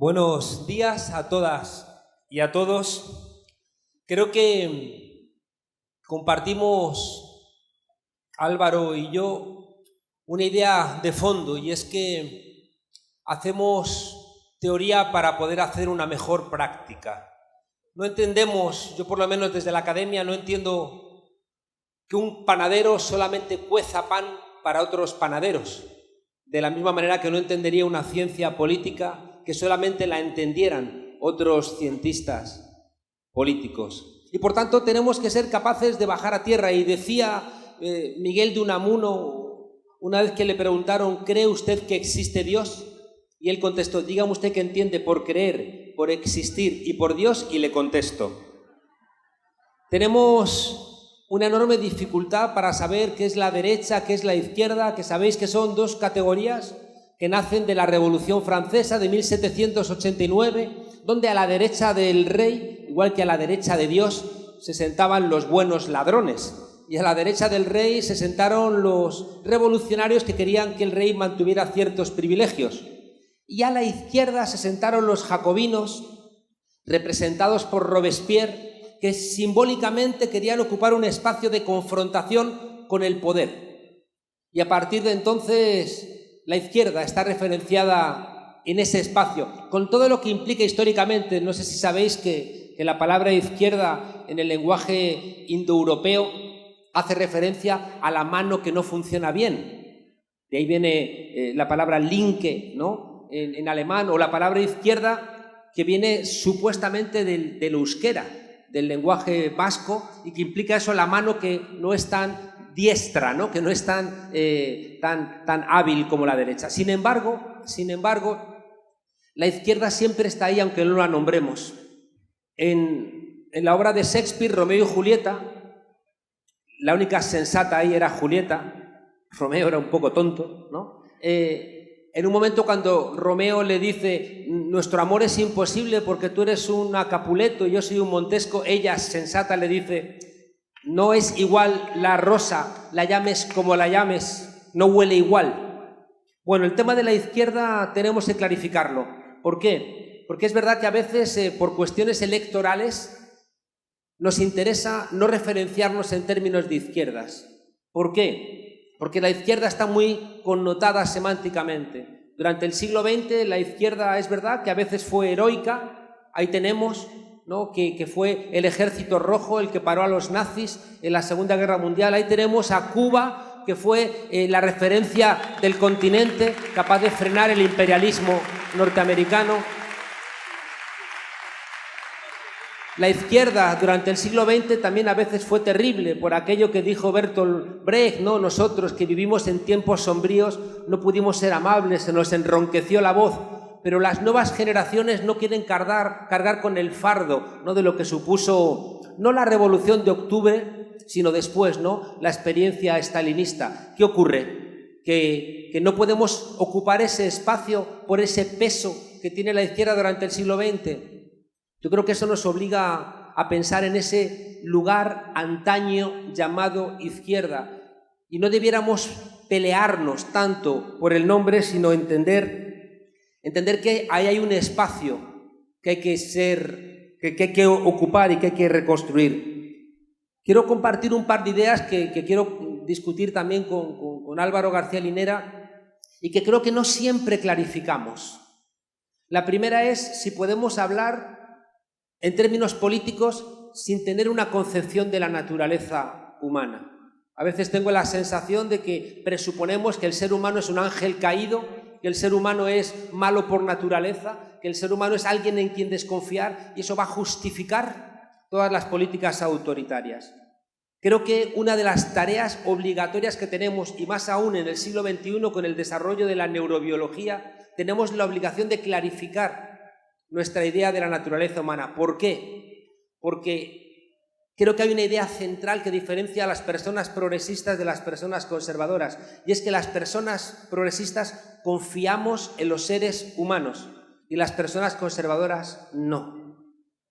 Buenos días a todas y a todos. Creo que compartimos, Álvaro y yo, una idea de fondo, y es que hacemos teoría para poder hacer una mejor práctica. No entendemos, yo por lo menos desde la academia no entiendo que un panadero solamente cueza pan para otros panaderos, de la misma manera que no entendería una ciencia política que solamente la entendieran otros cientistas políticos. Y por tanto tenemos que ser capaces de bajar a tierra. Y decía Miguel de Unamuno, una vez que le preguntaron: ¿cree usted que existe Dios? Y él contestó: dígame usted qué entiende por creer, por existir y por Dios, y le contesto. Tenemos una enorme dificultad para saber qué es la derecha, qué es la izquierda, que sabéis que son dos categorías que nacen de la Revolución Francesa de 1789, donde a la derecha del rey, igual que a la derecha de Dios, se sentaban los buenos ladrones, y a la derecha del rey se sentaron los revolucionarios que querían que el rey mantuviera ciertos privilegios, y a la izquierda se sentaron los jacobinos, representados por Robespierre, que simbólicamente querían ocupar un espacio de confrontación con el poder. Y a partir de entonces la izquierda está referenciada en ese espacio, con todo lo que implica históricamente. No sé si sabéis que la palabra izquierda en el lenguaje indoeuropeo hace referencia a la mano que no funciona bien. De ahí viene la palabra linke, ¿no?, en alemán, o la palabra izquierda, que viene supuestamente del euskera, del lenguaje vasco, y que implica eso, la mano que no es tan diestra, ¿no?, que no es tan hábil como la derecha. Sin embargo, la izquierda siempre está ahí, aunque no la nombremos. En la obra de Shakespeare, Romeo y Julieta, la única sensata ahí era Julieta. Romeo era un poco tonto, ¿no? En un momento, cuando Romeo le dice: nuestro amor es imposible porque tú eres un Capuleto y yo soy un Montesco, ella, sensata, le dice: no es igual la rosa, la llames como la llames, no huele igual. Bueno, el tema de la izquierda tenemos que clarificarlo. ¿Por qué? Porque es verdad que a veces, por cuestiones electorales, nos interesa no referenciarnos en términos de izquierdas. ¿Por qué? Porque la izquierda está muy connotada semánticamente. Durante el siglo XX la izquierda, es verdad que a veces fue heroica. Ahí tenemos, ¿no?, que fue el Ejército Rojo el que paró a los nazis en la Segunda Guerra Mundial. Ahí tenemos a Cuba, que fue la referencia del continente, capaz de frenar el imperialismo norteamericano. La izquierda durante el siglo XX también a veces fue terrible por aquello que dijo Bertolt Brecht, ¿no? Nosotros, que vivimos en tiempos sombríos, no pudimos ser amables, se nos enronqueció la voz. Pero las nuevas generaciones no quieren cargar con el fardo, ¿no?, de lo que supuso no la Revolución de Octubre, sino después, ¿no?, la experiencia estalinista. ¿Qué ocurre? Que no podemos ocupar ese espacio por ese peso que tiene la izquierda durante el siglo XX. Yo creo que eso nos obliga a pensar en ese lugar antaño llamado izquierda, y no debiéramos pelearnos tanto por el nombre, sino entender que ahí hay un espacio que hay que ocupar y que hay que reconstruir. Quiero compartir un par de ideas que quiero discutir también con Álvaro García Linera, y que creo que no siempre clarificamos. La primera es si podemos hablar en términos políticos sin tener una concepción de la naturaleza humana. A veces tengo la sensación de que presuponemos que el ser humano es un ángel caído, que el ser humano es malo por naturaleza, que el ser humano es alguien en quien desconfiar, y eso va a justificar todas las políticas autoritarias. Creo que una de las tareas obligatorias que tenemos, y más aún en el siglo XXI con el desarrollo de la neurobiología, tenemos la obligación de clarificar nuestra idea de la naturaleza humana. ¿Por qué? Porque creo que hay una idea central que diferencia a las personas progresistas de las personas conservadoras, y es que las personas progresistas confiamos en los seres humanos y las personas conservadoras no.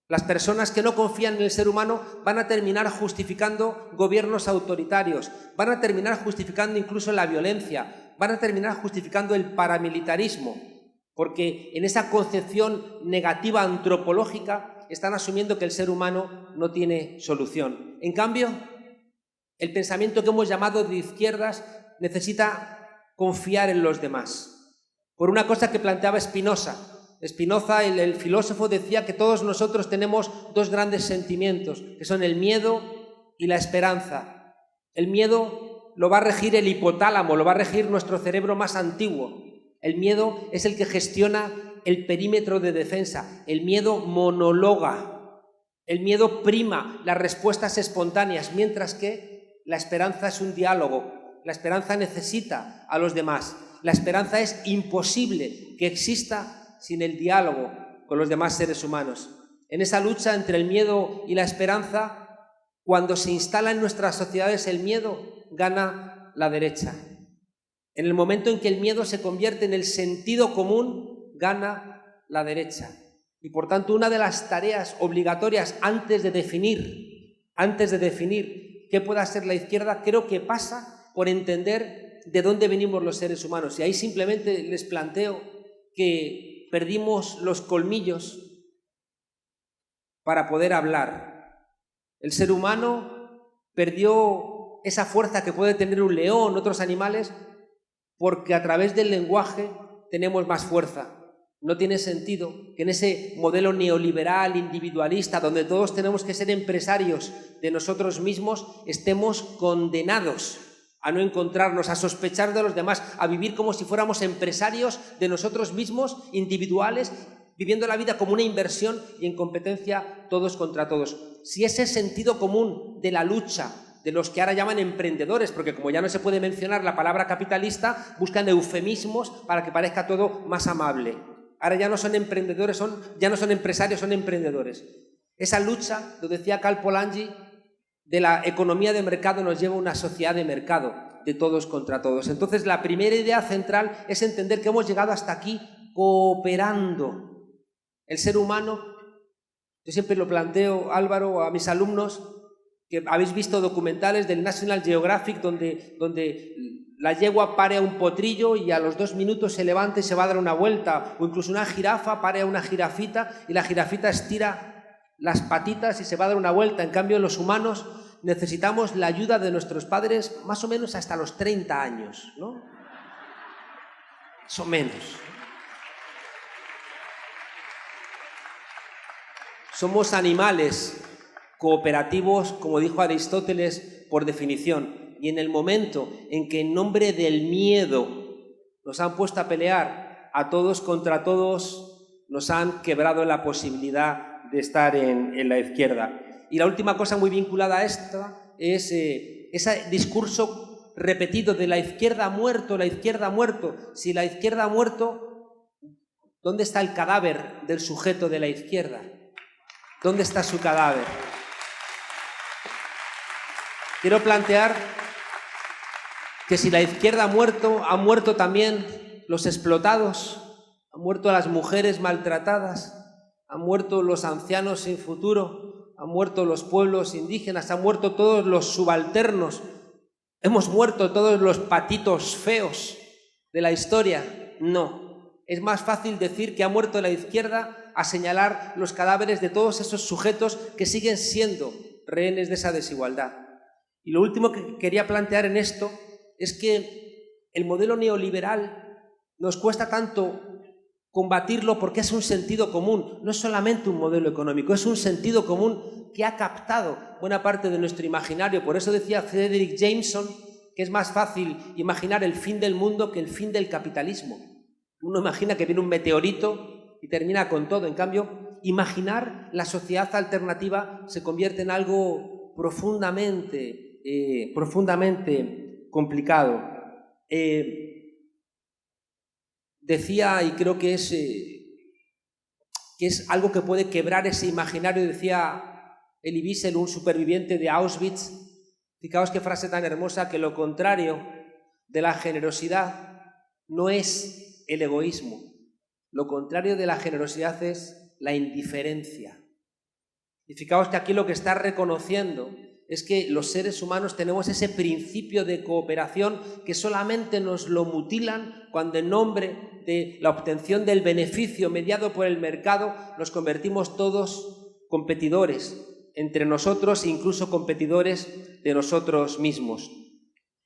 Las personas que no confían en el ser humano van a terminar justificando gobiernos autoritarios, van a terminar justificando incluso la violencia, van a terminar justificando el paramilitarismo, porque en esa concepción negativa antropológica están asumiendo que el ser humano no tiene solución. En cambio, el pensamiento que hemos llamado de izquierdas necesita confiar en los demás. Por una cosa que planteaba Spinoza. Spinoza, el filósofo, decía que todos nosotros tenemos dos grandes sentimientos, que son el miedo y la esperanza. El miedo lo va a regir el hipotálamo, lo va a regir nuestro cerebro más antiguo. El miedo es el que gestiona el perímetro de defensa. El miedo monologa. El miedo prima las respuestas espontáneas, mientras que la esperanza es un diálogo. La esperanza necesita a los demás. La esperanza es imposible que exista sin el diálogo con los demás seres humanos. En esa lucha entre el miedo y la esperanza, cuando se instala en nuestras sociedades el miedo, gana la derecha. En el momento en que el miedo se convierte en el sentido común, gana la derecha. Y por tanto, una de las tareas obligatorias antes de definir qué pueda ser la izquierda, creo que pasa por entender de dónde venimos los seres humanos. Y ahí simplemente les planteo que perdimos los colmillos para poder hablar. El ser humano perdió esa fuerza que puede tener un león, otros animales, porque a través del lenguaje tenemos más fuerza. No tiene sentido que en ese modelo neoliberal, individualista, donde todos tenemos que ser empresarios de nosotros mismos, estemos condenados a no encontrarnos, a sospechar de los demás, a vivir como si fuéramos empresarios de nosotros mismos, individuales, viviendo la vida como una inversión y en competencia todos contra todos. Si ese sentido común de la lucha, de los que ahora llaman emprendedores, porque como ya no se puede mencionar la palabra capitalista, buscan eufemismos para que parezca todo más amable. Ahora ya no son emprendedores, ya no son empresarios, son emprendedores. Esa lucha, lo decía Karl Polanyi, de la economía de mercado nos lleva a una sociedad de mercado, de todos contra todos. Entonces, la primera idea central es entender que hemos llegado hasta aquí cooperando. El ser humano, yo siempre lo planteo, Álvaro, a mis alumnos, que habéis visto documentales del National Geographic donde la yegua pare a un potrillo y a los 2 minutos se levanta y se va a dar una vuelta, o incluso una jirafa pare a una jirafita y la jirafita estira las patitas y se va a dar una vuelta. En cambio, los humanos necesitamos la ayuda de nuestros padres más o menos hasta los 30 años, ¿no? Más o menos. Somos animales cooperativos, como dijo Aristóteles, por definición. Y en el momento en que en nombre del miedo nos han puesto a pelear a todos contra todos, nos han quebrado la posibilidad de estar en la izquierda. Y la última cosa muy vinculada a esta es ese discurso repetido de la izquierda ha muerto, la izquierda ha muerto. Si la izquierda ha muerto, ¿dónde está el cadáver del sujeto de la izquierda? ¿Dónde está su cadáver? Quiero plantear que si la izquierda han muerto también los explotados, han muerto las mujeres maltratadas, han muerto los ancianos sin futuro, han muerto los pueblos indígenas, han muerto todos los subalternos, hemos muerto todos los patitos feos de la historia. No, es más fácil decir que ha muerto la izquierda a señalar los cadáveres de todos esos sujetos que siguen siendo rehenes de esa desigualdad. Y lo último que quería plantear en esto es que el modelo neoliberal nos cuesta tanto combatirlo porque es un sentido común, no es solamente un modelo económico, es un sentido común que ha captado buena parte de nuestro imaginario. Por eso decía Frederick Jameson que es más fácil imaginar el fin del mundo que el fin del capitalismo. Uno imagina que viene un meteorito y termina con todo. En cambio, imaginar la sociedad alternativa se convierte en algo profundamente complicado. Decía, y creo que es algo que puede quebrar ese imaginario, decía Elie Wiesel, un superviviente de Auschwitz, fijaos qué frase tan hermosa, que lo contrario de la generosidad no es el egoísmo, lo contrario de la generosidad es la indiferencia. Y fijaos que aquí lo que está reconociendo es que los seres humanos tenemos ese principio de cooperación que solamente nos lo mutilan cuando en nombre de la obtención del beneficio mediado por el mercado nos convertimos todos competidores entre nosotros e incluso competidores de nosotros mismos.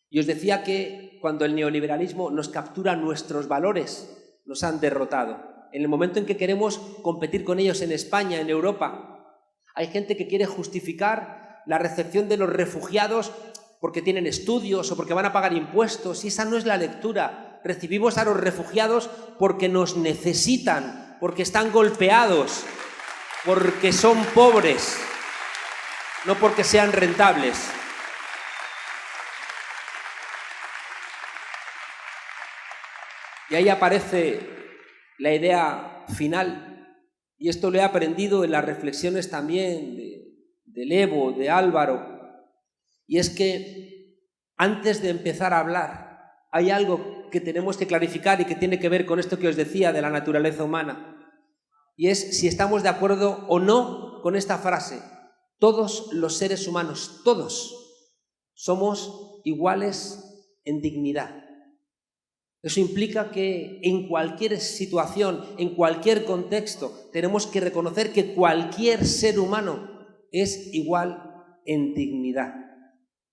Y os decía que cuando el neoliberalismo nos captura nuestros valores, nos han derrotado. En el momento en que queremos competir con ellos en España, en Europa, hay gente que quiere justificar la recepción de los refugiados porque tienen estudios o porque van a pagar impuestos, y esa no es la lectura. Recibimos a los refugiados porque nos necesitan, porque están golpeados, porque son pobres, no porque sean rentables. Y ahí aparece la idea final, y esto lo he aprendido en las reflexiones también de Evo, de Álvaro, y es que antes de empezar a hablar hay algo que tenemos que clarificar y que tiene que ver con esto que os decía de la naturaleza humana, y es si estamos de acuerdo o no con esta frase: todos los seres humanos, todos, somos iguales en dignidad. Eso implica que en cualquier situación, en cualquier contexto, tenemos que reconocer que cualquier ser humano es igual en dignidad.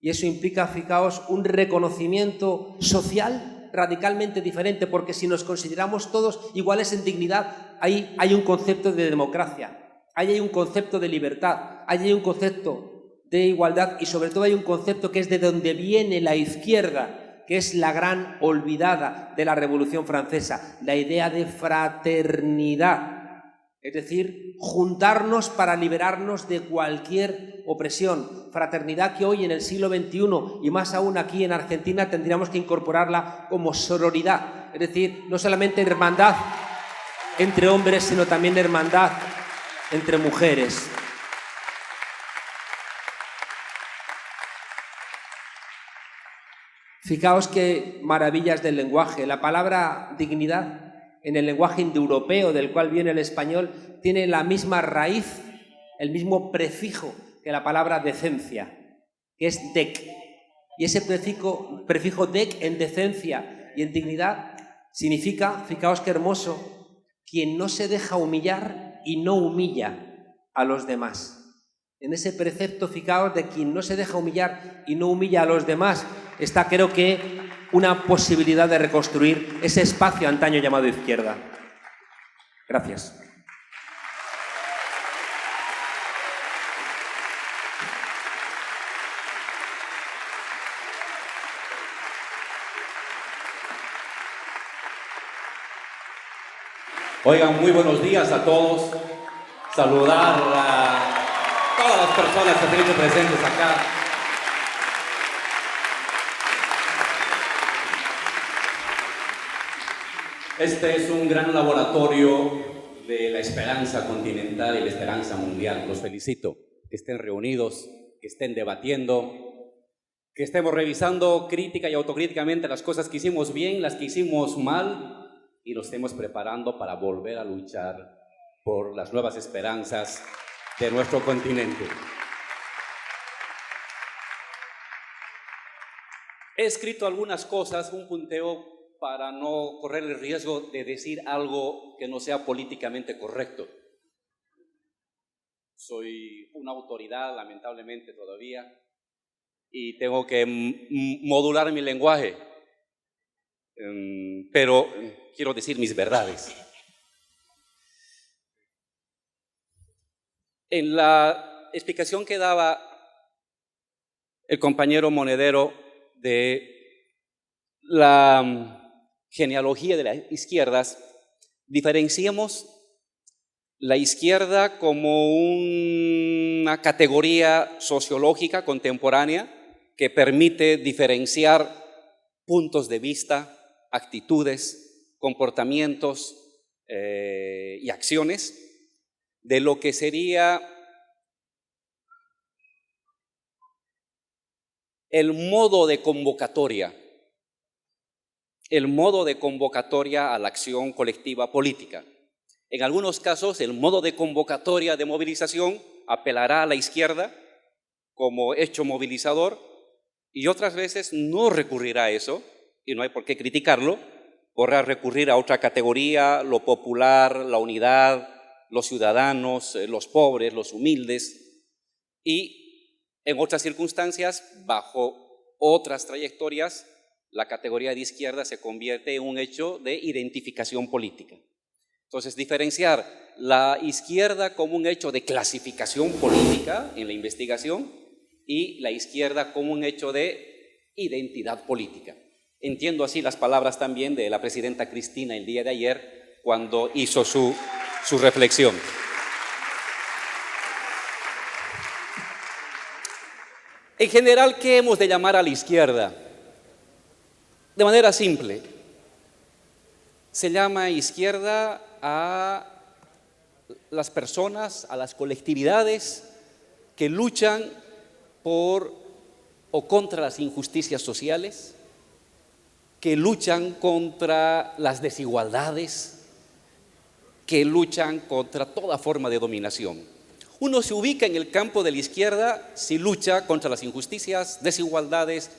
Y eso implica, fijaos, un reconocimiento social radicalmente diferente, porque si nos consideramos todos iguales en dignidad, ahí hay un concepto de democracia, ahí hay un concepto de libertad, ahí hay un concepto de igualdad, y sobre todo hay un concepto que es de donde viene la izquierda, que es la gran olvidada de la Revolución Francesa, la idea de fraternidad. Es decir, juntarnos para liberarnos de cualquier opresión. Fraternidad que hoy en el siglo XXI y más aún aquí en Argentina tendríamos que incorporarla como sororidad. Es decir, no solamente hermandad entre hombres, sino también hermandad entre mujeres. Fijaos qué maravillas del lenguaje. La palabra dignidad en el lenguaje indoeuropeo del cual viene el español tiene la misma raíz, el mismo prefijo que la palabra decencia, que es dec. Y ese prefijo dec en decencia y en dignidad significa, fijaos qué hermoso, quien no se deja humillar y no humilla a los demás. En ese precepto, fijaos, de quien no se deja humillar y no humilla a los demás, está, creo que, una posibilidad de reconstruir ese espacio antaño llamado izquierda. Gracias. Oigan, muy buenos días a todos. Saludar a todas las personas que están presentes acá. Este es un gran laboratorio de la esperanza continental y la esperanza mundial. Los felicito. Que estén reunidos, que estén debatiendo, que estemos revisando crítica y autocríticamente las cosas que hicimos bien, las que hicimos mal, y nos estemos preparando para volver a luchar por las nuevas esperanzas de nuestro continente. He escrito algunas cosas, un punteo para no correr el riesgo de decir algo que no sea políticamente correcto. Soy una autoridad, lamentablemente todavía, y tengo que modular mi lenguaje, pero quiero decir mis verdades. En la explicación que daba el compañero Monedero de la genealogía de las izquierdas, diferenciamos la izquierda como una categoría sociológica contemporánea que permite diferenciar puntos de vista, actitudes, comportamientos y acciones de lo que sería el modo de convocatoria a la acción colectiva política. En algunos casos, el modo de convocatoria de movilización apelará a la izquierda como hecho movilizador, y otras veces no recurrirá a eso, y no hay por qué criticarlo, podrá recurrir a otra categoría, lo popular, la unidad, los ciudadanos, los pobres, los humildes, y en otras circunstancias, bajo otras trayectorias, la categoría de izquierda se convierte en un hecho de identificación política. Entonces, diferenciar la izquierda como un hecho de clasificación política en la investigación y la izquierda como un hecho de identidad política. Entiendo así las palabras también de la presidenta Cristina el día de ayer cuando hizo su reflexión. En general, ¿qué hemos de llamar a la izquierda? De manera simple, se llama izquierda a las personas, a las colectividades que luchan por o contra las injusticias sociales, que luchan contra las desigualdades, que luchan contra toda forma de dominación. Uno se ubica en el campo de la izquierda si lucha contra las injusticias, desigualdades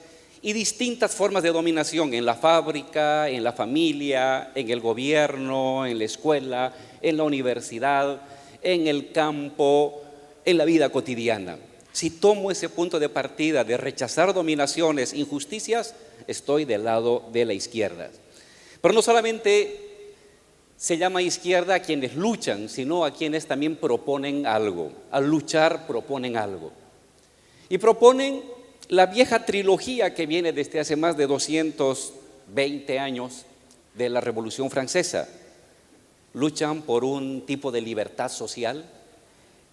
y distintas formas de dominación en la fábrica, en la familia, en el gobierno, en la escuela, en la universidad, en el campo, en la vida cotidiana. Si tomo ese punto de partida de rechazar dominaciones, injusticias, estoy del lado de la izquierda. Pero no solamente se llama izquierda a quienes luchan, sino a quienes también proponen algo. Al luchar proponen algo. Y proponen la vieja trilogía que viene desde hace más de 220 años de la Revolución Francesa. Luchan por un tipo de libertad social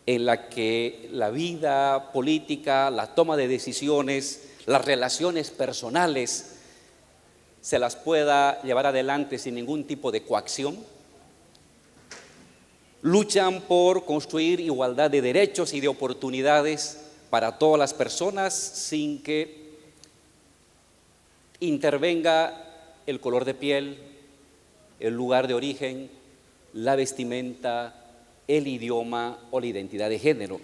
en la que la vida política, la toma de decisiones, las relaciones personales se las pueda llevar adelante sin ningún tipo de coacción. Luchan por construir igualdad de derechos y de oportunidades para todas las personas sin que intervenga el color de piel, el lugar de origen, la vestimenta, el idioma o la identidad de género.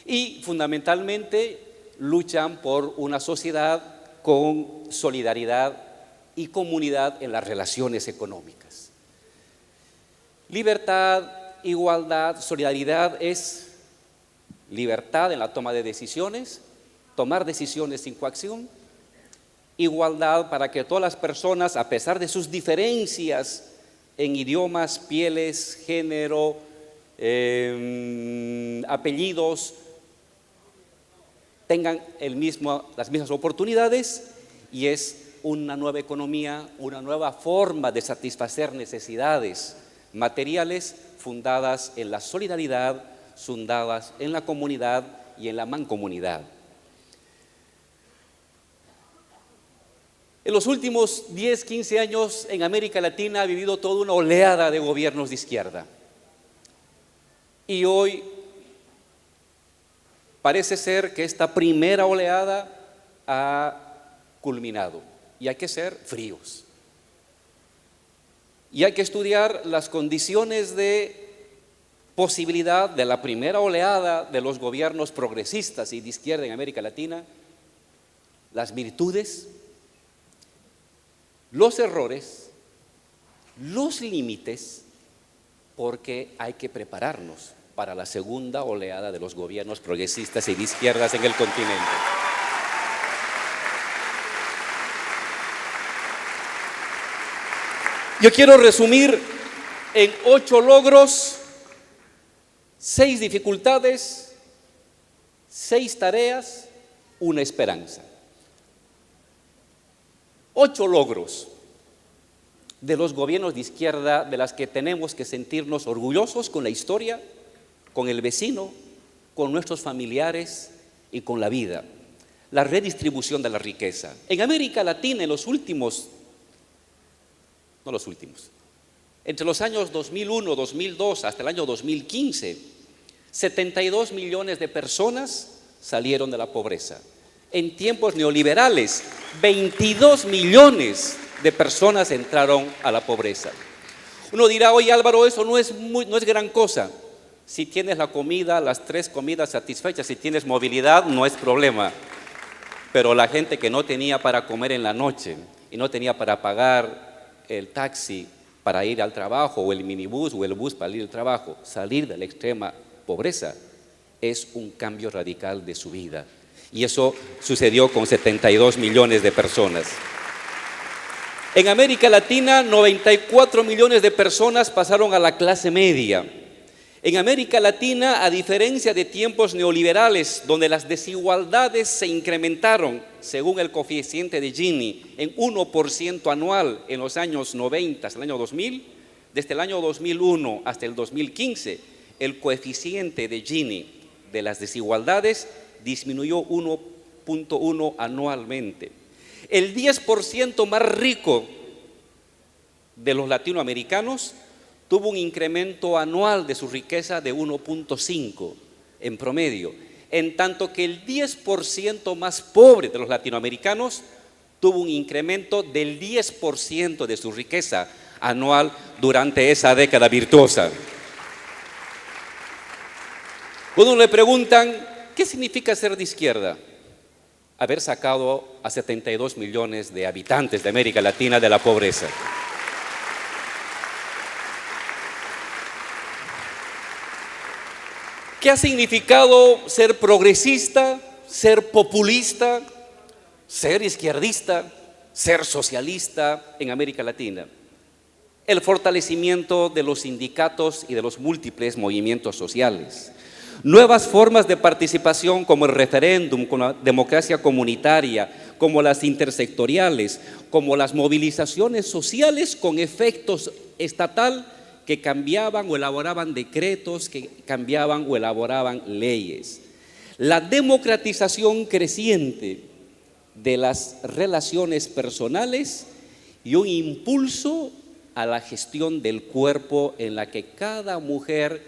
Y fundamentalmente luchan por una sociedad con solidaridad y comunidad en las relaciones económicas. Libertad, igualdad, solidaridad es libertad en la toma de decisiones, tomar decisiones sin coacción, igualdad para que todas las personas, a pesar de sus diferencias en idiomas, pieles, género, apellidos, tengan las mismas oportunidades, y es una nueva economía, una nueva forma de satisfacer necesidades materiales fundadas en la solidaridad, fundadas en la comunidad y en la mancomunidad. En los últimos 10, 15 años en América Latina ha vivido toda una oleada de gobiernos de izquierda. Y hoy parece ser que esta primera oleada ha culminado y hay que ser fríos. Y hay que estudiar las condiciones de posibilidad de la primera oleada de los gobiernos progresistas y de izquierda en América Latina, las virtudes, los errores, los límites, porque hay que prepararnos para la segunda oleada de los gobiernos progresistas y de izquierdas en el continente. Yo quiero resumir en 8 logros, 6 dificultades, 6 tareas, una esperanza. 8 logros de los gobiernos de izquierda de las que tenemos que sentirnos orgullosos con la historia, con el vecino, con nuestros familiares y con la vida. La redistribución de la riqueza. En América Latina, entre los años 2001, 2002 hasta el año 2015, 72 millones de personas salieron de la pobreza. En tiempos neoliberales, 22 millones de personas entraron a la pobreza. Uno dirá, oye Álvaro, eso no es gran cosa. Si tienes la comida, las 3 comidas satisfechas, si tienes movilidad, no es problema. Pero la gente que no tenía para comer en la noche y no tenía para pagar el taxi para ir al trabajo, o el minibús o el bus para ir al trabajo, salir de la extrema pobreza, es un cambio radical de su vida. Y eso sucedió con 72 millones de personas. En América Latina, 94 millones de personas pasaron a la clase media. En América Latina, a diferencia de tiempos neoliberales, donde las desigualdades se incrementaron, según el coeficiente de Gini, en 1% anual en los años 90 hasta el año 2000, desde el año 2001 hasta el 2015, el coeficiente de Gini de las desigualdades disminuyó 1.1 anualmente. El 10% más rico de los latinoamericanos tuvo un incremento anual de su riqueza de 1.5 en promedio, en tanto que el 10% más pobre de los latinoamericanos tuvo un incremento del 10% de su riqueza anual durante esa década virtuosa. Cuando le preguntan, ¿qué significa ser de izquierda? Haber sacado a 72 millones de habitantes de América Latina de la pobreza. ¿Qué ha significado ser progresista, ser populista, ser izquierdista, ser socialista en América Latina? El fortalecimiento de los sindicatos y de los múltiples movimientos sociales. Nuevas formas de participación como el referéndum, como la democracia comunitaria, como las intersectoriales, como las movilizaciones sociales con efectos estatal que cambiaban o elaboraban decretos, que cambiaban o elaboraban leyes. La democratización creciente de las relaciones personales y un impulso a la gestión del cuerpo en la que cada mujer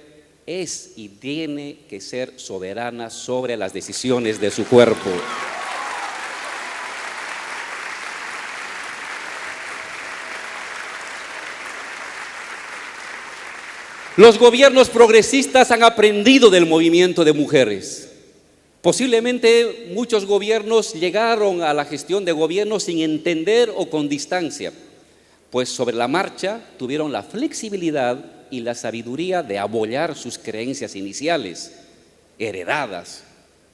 es y tiene que ser soberana sobre las decisiones de su cuerpo. Los gobiernos progresistas han aprendido del movimiento de mujeres. Posiblemente muchos gobiernos llegaron a la gestión de gobierno sin entender o con distancia, pues sobre la marcha tuvieron la flexibilidad y la sabiduría de abollar sus creencias iniciales, heredadas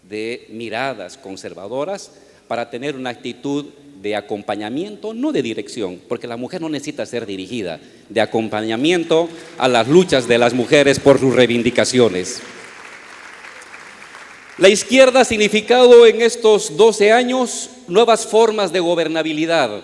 de miradas conservadoras, para tener una actitud de acompañamiento, no de dirección, porque la mujer no necesita ser dirigida, de acompañamiento a las luchas de las mujeres por sus reivindicaciones. La izquierda ha significado en estos 12 años nuevas formas de gobernabilidad.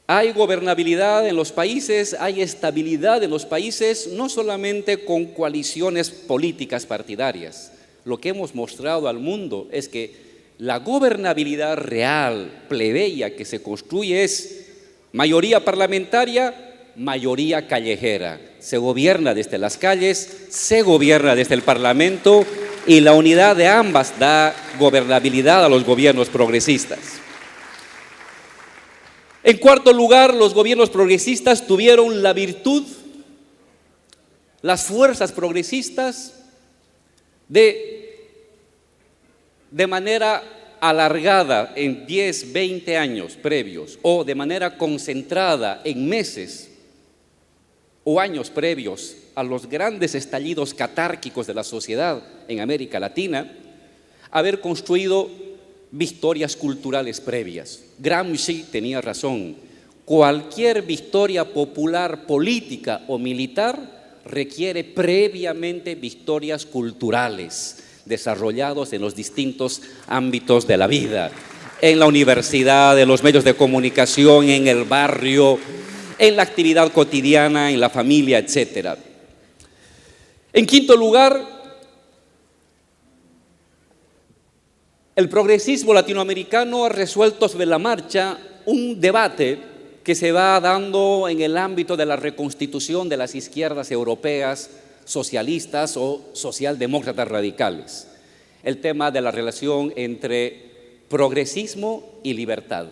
Hay gobernabilidad en los países, hay estabilidad en los países, no solamente con coaliciones políticas partidarias. Lo que hemos mostrado al mundo es que la gobernabilidad real, plebeya, que se construye es mayoría parlamentaria, mayoría callejera. Se gobierna desde las calles, se gobierna desde el Parlamento, y la unidad de ambas da gobernabilidad a los gobiernos progresistas. En cuarto lugar, los gobiernos progresistas tuvieron la virtud, las fuerzas progresistas, de manera alargada en 10, 20 años previos, o de manera concentrada en meses o años previos a los grandes estallidos catárquicos de la sociedad en América Latina, haber construido victorias culturales previas. Gramsci tenía razón: cualquier victoria popular, política o militar requiere previamente victorias culturales desarrollados en los distintos ámbitos de la vida, en la universidad, en los medios de comunicación, en el barrio, en la actividad cotidiana, en la familia, etc. En quinto lugar, el progresismo latinoamericano ha resuelto sobre la marcha un debate que se va dando en el ámbito de la reconstitución de las izquierdas europeas, socialistas o socialdemócratas radicales. El tema de la relación entre progresismo y libertad.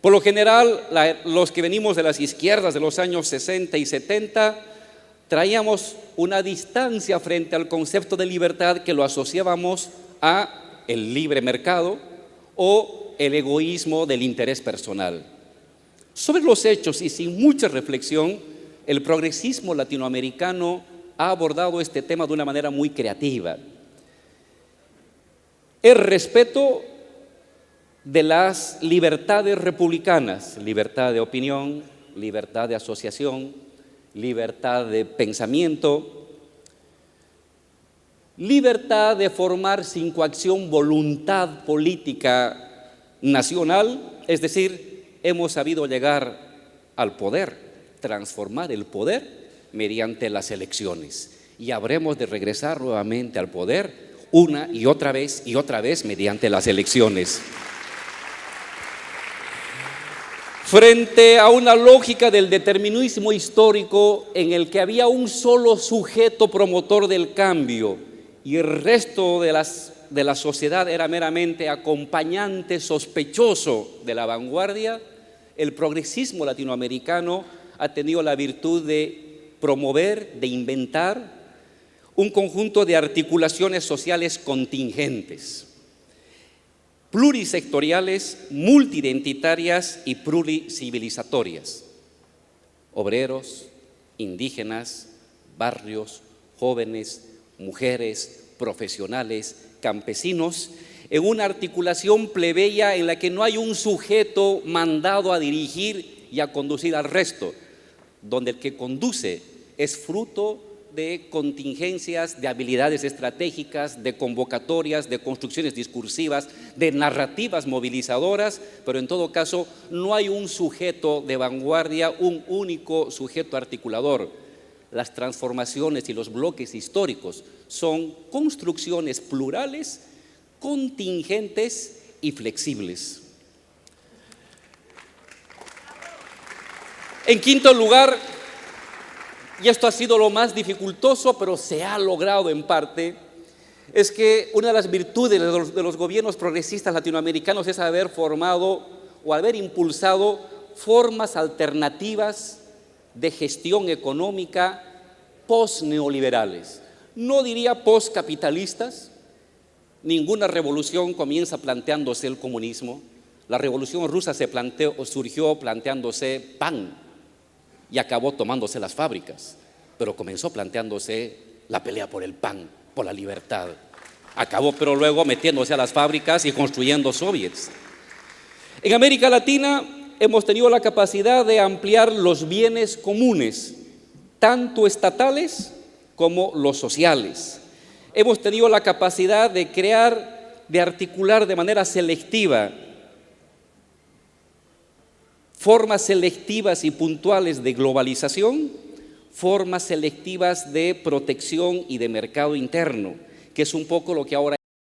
Por lo general, los que venimos de las izquierdas de los años 60 y 70 traíamos una distancia frente al concepto de libertad que lo asociábamos a el libre mercado o el egoísmo del interés personal. Sobre los hechos y sin mucha reflexión, el progresismo latinoamericano ha abordado este tema de una manera muy creativa. El respeto de las libertades republicanas, libertad de opinión, libertad de asociación, libertad de pensamiento, libertad de formar sin coacción voluntad política nacional, es decir, hemos sabido llegar al poder, transformar el poder mediante las elecciones y habremos de regresar nuevamente al poder una y otra vez mediante las elecciones. Frente a una lógica del determinismo histórico en el que había un solo sujeto promotor del cambio y el resto de la sociedad era meramente acompañante sospechoso de la vanguardia, el progresismo latinoamericano ha tenido la virtud de promover, de inventar un conjunto de articulaciones sociales contingentes, plurisectoriales, multiidentitarias y pluricivilizatorias. Obreros, indígenas, barrios, jóvenes, mujeres, profesionales, campesinos, en una articulación plebeya en la que no hay un sujeto mandado a dirigir y a conducir al resto, donde el que conduce es fruto de contingencias, de habilidades estratégicas, de convocatorias, de construcciones discursivas, de narrativas movilizadoras, pero en todo caso no hay un sujeto de vanguardia, un único sujeto articulador. Las transformaciones y los bloques históricos son construcciones plurales, contingentes y flexibles. En quinto lugar, y esto ha sido lo más dificultoso, pero se ha logrado en parte, es que una de las virtudes de los gobiernos progresistas latinoamericanos es haber formado o haber impulsado formas alternativas de gestión económica post-neoliberales. No diría post-capitalistas. Ninguna revolución comienza planteándose el comunismo. La revolución rusa surgió planteándose pan y acabó tomándose las fábricas, pero comenzó planteándose la pelea por el pan, por la libertad. Acabó, pero luego metiéndose a las fábricas y construyendo soviets. En América Latina hemos tenido la capacidad de ampliar los bienes comunes, tanto estatales como los sociales. Hemos tenido la capacidad de crear, de articular de manera selectiva formas selectivas y puntuales de globalización, formas selectivas de protección y de mercado interno, que es un poco lo que ahora